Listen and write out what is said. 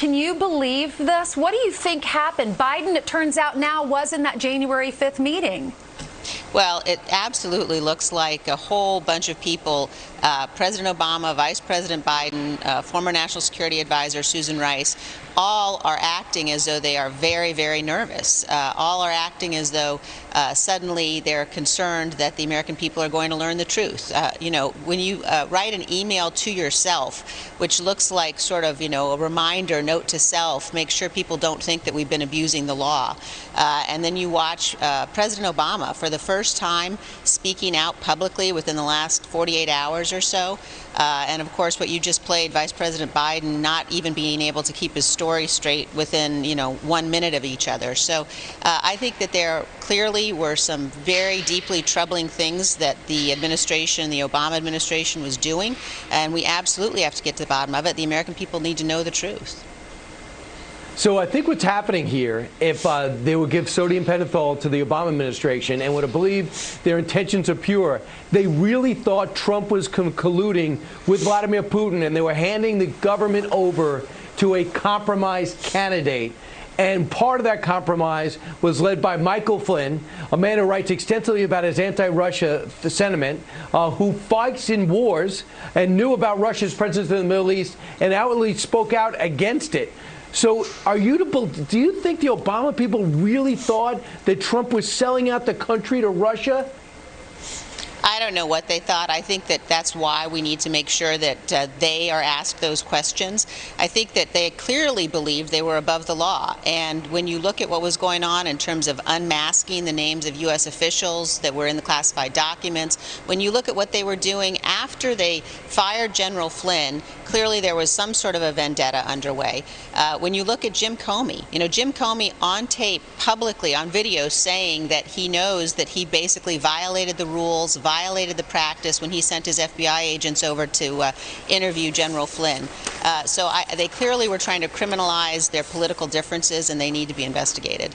Can you believe this? What do you think happened? Biden, it turns out now, was in that January 5th meeting. Well, it absolutely looks like a whole bunch of people, President Obama, Vice President Biden, former National Security Advisor Susan Rice, all are acting as though they are very, very nervous. All are acting as though suddenly they're concerned that the American people are going to learn the truth. You know, when you write an email to yourself, which looks like sort of, you know, a reminder, note to self, make sure people don't think that we've been abusing the law. And then you watch President Obama for the first time speaking out publicly within the last 48 hours or so. And of course, what you just played, Vice President Biden not even being able to keep his story straight within, you know, 1 minute of each other. So I think that there clearly were some very deeply troubling things that the administration, the Obama administration, was doing, and we absolutely have to get to the bottom of it. The American people need to know the truth. So I think what's happening here, if they would give sodium pentothal to the Obama administration and would have believed their intentions are pure, they really thought Trump was colluding with Vladimir Putin, and they were handing the government over to a compromised candidate. And part of that compromise was led by Michael Flynn, a man who writes extensively about his anti-Russia sentiment, who fights in wars and knew about Russia's presence in the Middle East and outwardly spoke out against it. So do you think the Obama people really thought that Trump was selling out the country to Russia? I don't know what they thought. I think that that's why we need to make sure that they are asked those questions. I think that they clearly believed they were above the law. And when you look at what was going on in terms of unmasking the names of U.S. officials that were in the classified documents, when you look at what they were doing after they fired General Flynn, clearly there was some sort of a vendetta underway. When you look at Jim Comey, you know, Jim Comey on tape, publicly, on video, saying that he knows that he basically violated the rules, violated the practice when he sent his FBI agents over to interview General Flynn. So they clearly were trying to criminalize their political differences, and they need to be investigated.